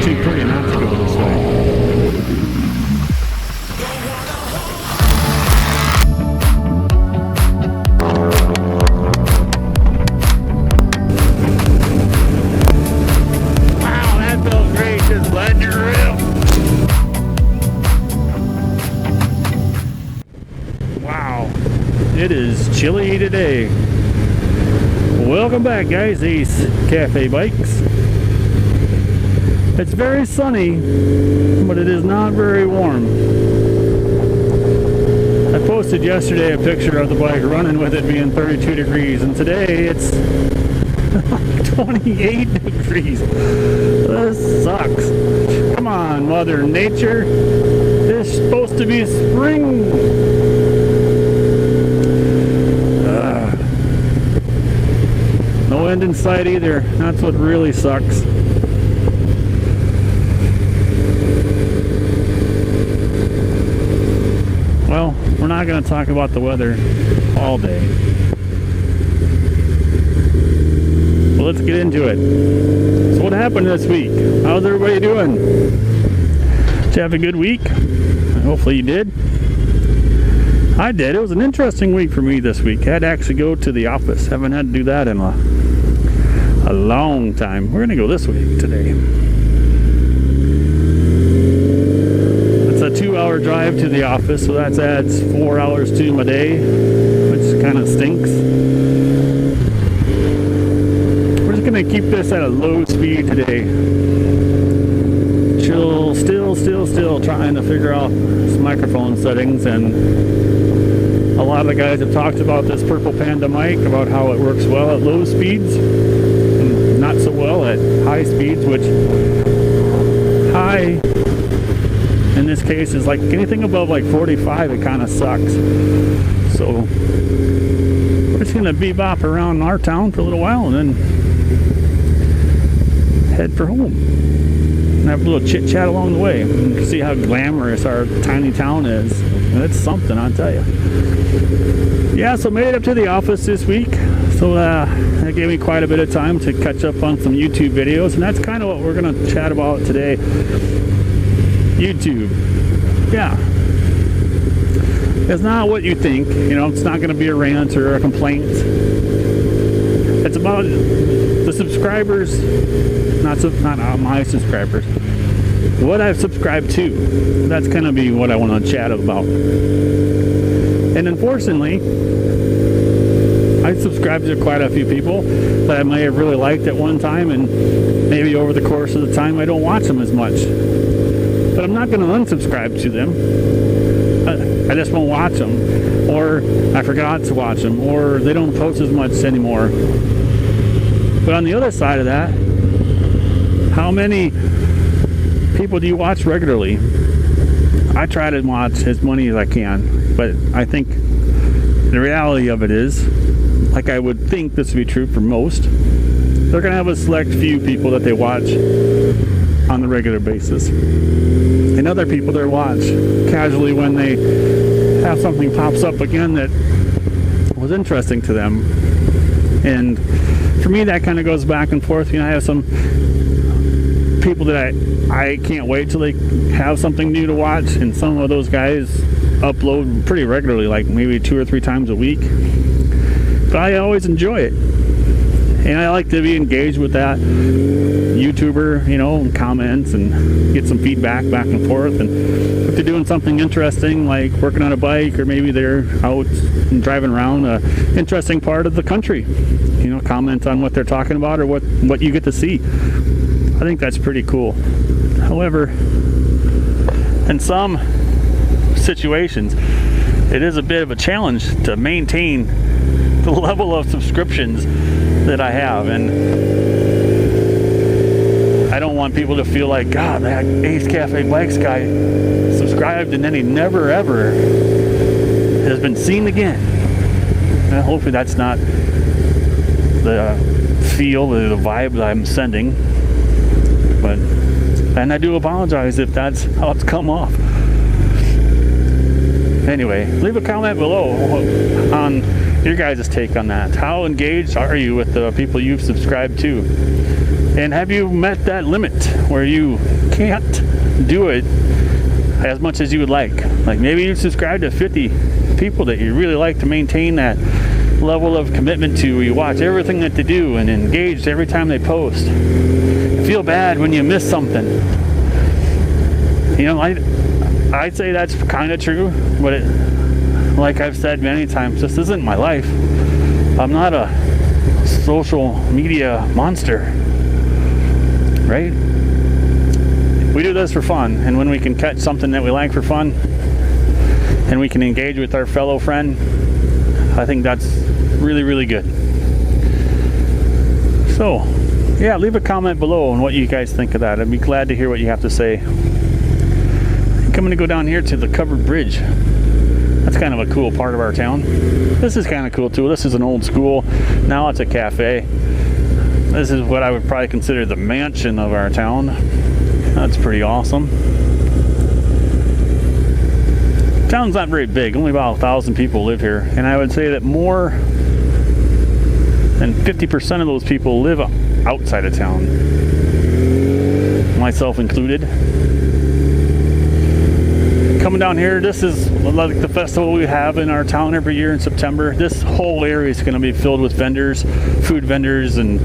too pretty not to go this way. Wow, that felt great, just letting it rip. Wow, it is chilly today. Welcome back, guys. Ace Cafe Bikes. It's very sunny, but it is not very warm. I posted yesterday a picture of the bike running with it being 32 degrees, and today it's 28 degrees. This sucks. Come on, Mother Nature. It's supposed to be spring. No end in sight either. That's what really sucks. Well, we're not going to talk about the weather all day. So let's get into it. So what happened this week? How's everybody doing? Did you have a good week? Hopefully you did. I did. It was an interesting week for me this week. I had to actually go to the office. Haven't had to do that in a long time. We're going to go this way today. A 2-hour drive to the office, so that adds 4 hours to my day, which kind of stinks. We're just gonna keep this at a low speed today. Still trying to figure out this microphone settings, and a lot of the guys have talked about this Purple Panda mic, about how it works well at low speeds and not so well at high speeds, which high in this case is like anything above like 45, it kind of sucks. So we're just gonna bebop around our town for a little while and then head for home and have a little chit chat along the way. You can see how glamorous our tiny town is. And it's something, I'll tell you. Yeah, so made it up to the office this week. So that gave me quite a bit of time to catch up on some YouTube videos, and that's kind of what we're gonna chat about today. YouTube. Yeah. It's not what you think, you know, it's not going to be a rant or a complaint. It's about the subscribers, not my subscribers, what I've subscribed to. That's going to be what I want to chat about. And unfortunately, I subscribed to quite a few people that I may have really liked at one time, and maybe over the course of the time I don't watch them as much. But I'm not going to unsubscribe to them. I just won't watch them, or I forgot to watch them, or they don't post as much anymore. But on the other side of that, how many people do you watch regularly? I try to watch as many as I can, but I think the reality of it is, like I would think this would be true for most, they're going to have a select few people that they watch on the regular basis, and other people they watch casually when they have something pops up again that was interesting to them. And for me, that kind of goes back and forth. You know, I have some people that I can't wait till they have something new to watch, and some of those guys upload pretty regularly, like maybe 2 or 3 times a week. But I always enjoy it, and I like to be engaged with that YouTuber, you know, and comments and get some feedback back and forth. And if they're doing something interesting, like working on a bike, or maybe they're out and driving around an interesting part of the country, you know, comment on what they're talking about or what you get to see. I think that's pretty cool. However, in some situations, it is a bit of a challenge to maintain the level of subscriptions that I have, and I don't want people to feel like, God, that Ace Cafe Bikes guy subscribed and then he never ever has been seen again. And hopefully that's not the feel or the vibe that I'm sending. But, and I do apologize if that's how it's come off. Anyway, leave a comment below on your guys' take on that. How engaged are you with the people you've subscribed to? And have you met that limit where you can't do it as much as you would like? Like maybe you subscribe to 50 people that you really like to maintain that level of commitment to. You watch everything that they do and engaged every time they post. You feel bad when you miss something. You know, I'd say that's kind of true, but like I've said many times, this isn't my life. I'm not a social media monster, right? We do this for fun, and when we can catch something that we like for fun and we can engage with our fellow friend, I think that's really, really good. So, yeah, leave a comment below on what you guys think of that. I'd be glad to hear what you have to say. I'm going to go down here to the covered bridge. That's kind of a cool part of our town. This is kind of cool too. This is an old school. Now it's a cafe. This is what I would probably consider the mansion of our town. That's pretty awesome. Town's not very big. Only about 1,000 people live here. And I would say that more than 50% of those people live outside of town. Myself included. Coming down here, this is like the festival we have in our town every year in September. This whole area is going to be filled with vendors, food vendors and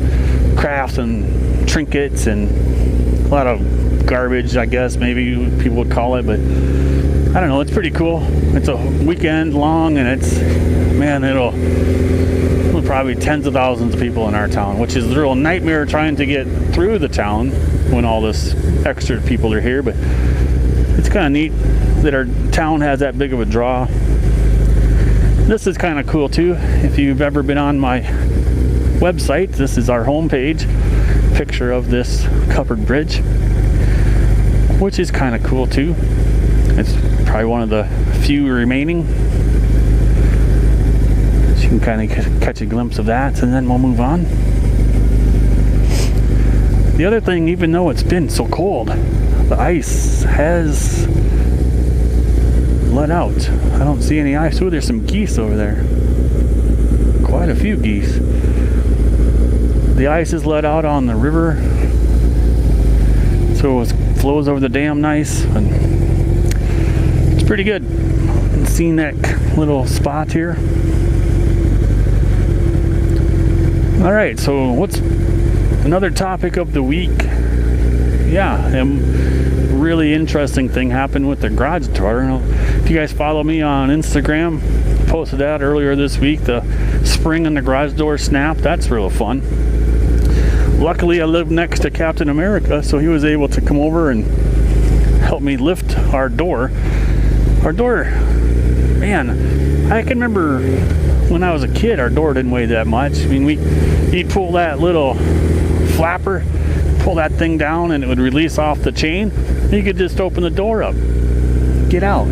crafts and trinkets and a lot of garbage, I guess maybe people would call it, but I don't know, it's pretty cool. It's a weekend long, and it's, man, it'll probably tens of thousands of people in our town, which is a real nightmare trying to get through the town when all this extra people are here, but it's kind of neat that our town has that big of a draw. This is kind of cool too. If you've ever been on my website, this is our homepage picture of this covered bridge, which is kind of cool too. It's probably one of the few remaining. So you can kind of catch a glimpse of that, and then we'll move on. The other thing, even though it's been so cold, the ice has let out. I don't see any ice. Oh, there's some geese over there. Quite a few geese. The ice is let out on the river, so it flows over the dam nice, and it's pretty good. Seeing that little spot here. All right, so what's another topic of the week? Yeah, really interesting thing happened with the garage door. If you guys follow me on Instagram, posted that earlier this week. The spring in the garage door snapped. That's real fun. Luckily, I live next to Captain America, so he was able to come over and help me lift our door. Our door, man, I can remember when I was a kid, our door didn't weigh that much. I mean, you'd pull that little flapper, pull that thing down, and it would release off the chain. You could just open the door up, get out.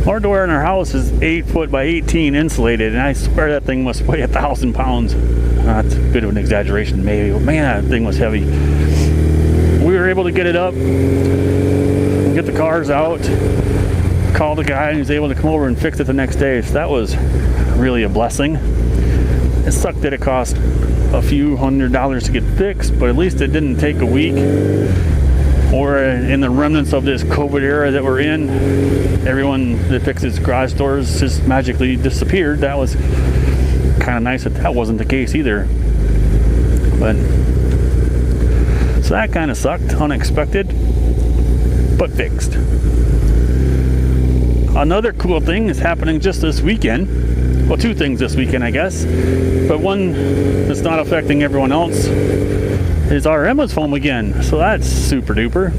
Our door in our house is 8 foot by 18 insulated, and I swear that thing must weigh 1,000 pounds. That's a bit of an exaggeration, maybe, but man, that thing was heavy. We were able to get it up, get the cars out, call the guy, and he was able to come over and fix it the next day. So that was really a blessing. It sucked that it cost a few $100s to get fixed, but at least it didn't take a week. Or in the remnants of this COVID era that we're in, everyone that fixes garage doors just magically disappeared. That was kind of nice that wasn't the case either. But so that kind of sucked, unexpected, but fixed. Another cool thing is happening just this weekend. Well, two things this weekend, I guess, but one that's not affecting everyone else is our Emma's home again, so that's super duper.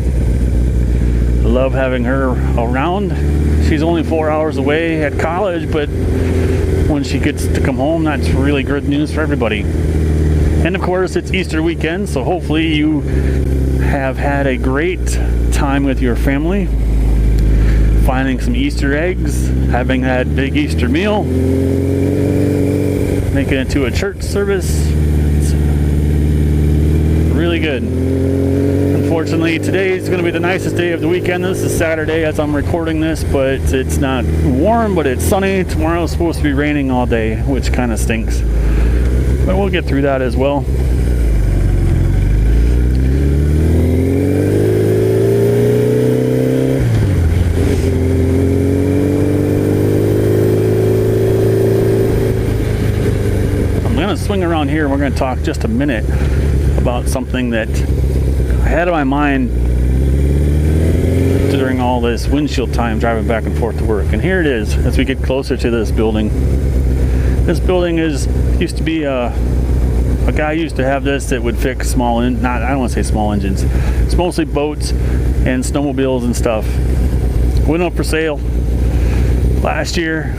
I love having her around. She's only 4 hours away at college, but when she gets to come home, that's really good news for everybody. And of course, it's Easter weekend, so hopefully you have had a great time with your family, finding some Easter eggs, having that big Easter meal, making it to a church service. It's really good. unfortunately, today is going to be the nicest day of the weekend. This is Saturday as I'm recording this, but it's not warm, but it's sunny. Tomorrow is supposed to be raining all day, which kind of stinks. But we'll get through that as well. I'm going to swing around here and we're going to talk just a minute about something that I had in my mind during all this windshield time driving back and forth to work. And here it is as we get closer to this building. This building used to be a guy used to have this that would fix I don't want to say small engines. It's mostly boats and snowmobiles and stuff. Went up for sale last year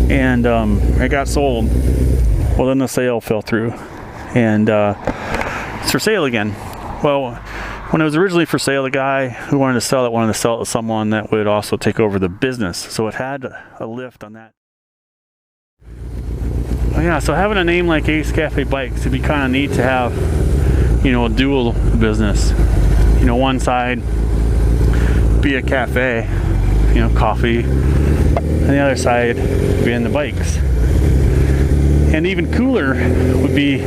and it got sold. Well, then the sale fell through and it's for sale again. Well, when it was originally for sale, the guy who wanted to sell it to someone that would also take over the business. So it had a lift on that. Oh yeah, so having a name like Ace Cafe Bikes, it'd be kind of neat to have, a dual business. One side be a cafe, coffee, and the other side being the bikes. And even cooler would be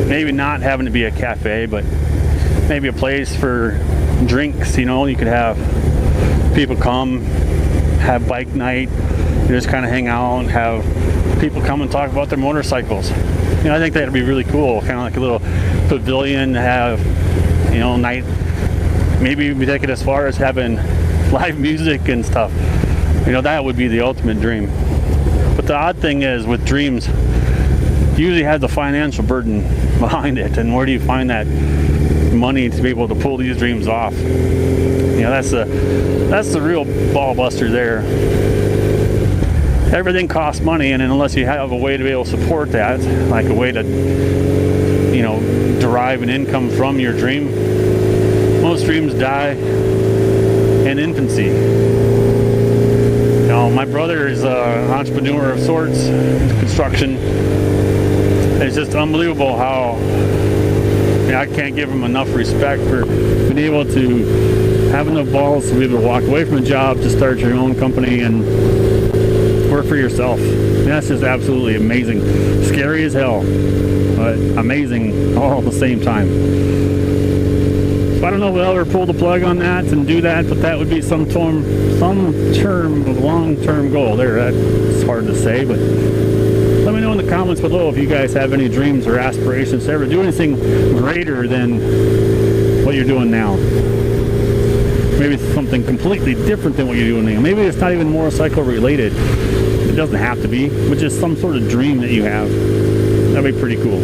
maybe not having to be a cafe, but maybe a place for drinks. You could have people come, have bike night, just kind of hang out and have people come and talk about their motorcycles. I think that'd be really cool, kind of like a little pavilion to have, night. Maybe we take it as far as having live music and stuff. That would be the ultimate dream. But the odd thing is with dreams, you usually have the financial burden behind it, and where do you find that money to be able to pull these dreams off? That's the real ball buster there. Everything costs money, and unless you have a way to be able to support that, like a way to derive an income from your dream, most dreams die in infancy. My brother is an entrepreneur of sorts, construction. It's just unbelievable how I can't give him enough respect for being able to have enough balls to be able to walk away from a job to start your own company and work for yourself. That's just absolutely amazing. Scary as hell, but amazing all at the same time. So I don't know if we'll ever pull the plug on that and do that, but that would be some term of long-term goal there. That's hard to say, but let me know in the comments below if you guys have any dreams or aspirations to ever do anything greater than what you're doing now. Maybe it's something completely different than what you're doing now. Maybe it's not even motorcycle related. It doesn't have to be, but just some sort of dream that you have. That'd be pretty cool.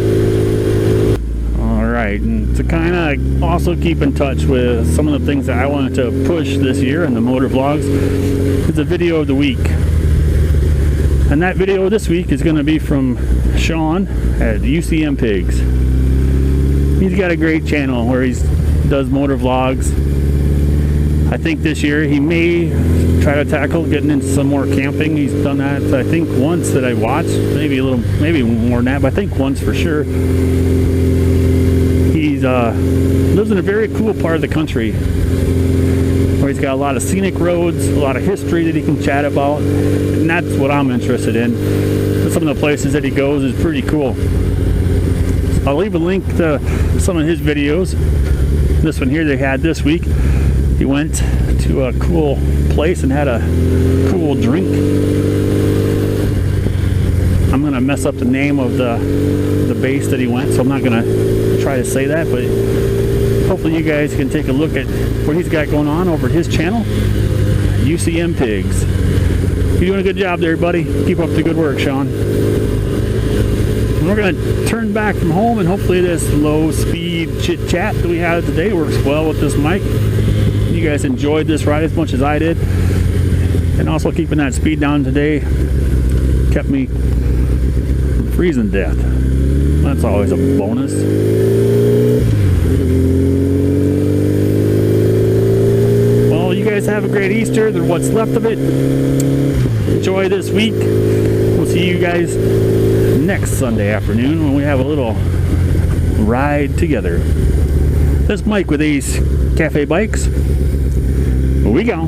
Alright, and to kind of also keep in touch with some of the things that I wanted to push this year in the motor vlogs is a video of the week. And that video this week is going to be from Sean at UCMPIGS. He's got a great channel where he does motor vlogs. I think this year he may try to tackle getting into some more camping. He's done that, I think, once that I watched. Maybe more than that, but I think once for sure. He lives in a very cool part of the country where he's got a lot of scenic roads, a lot of history that he can chat about, and that's what I'm interested in. Some of the places that he goes is pretty cool. I'll leave a link to some of his videos. This one here they had this week. He went to a cool place and had a cool drink. I'm gonna mess up the name of the base that he went, so I'm not gonna try to say that, but hopefully you guys can take a look at what he's got going on over at his channel, UCMPIGS. You're doing a good job there, buddy. Keep up the good work, Sean. And we're gonna turn back from home, and hopefully this low speed chit chat that we had today works well with this mic. You guys enjoyed this ride as much as I did, and also keeping that speed down today kept me from freezing to death. That's always a bonus. Well, you guys have a great Easter, what's left of it. Enjoy this week. We'll see you guys next Sunday afternoon when we have a little ride together. This is Mike with these Cafe Bikes. Here we go.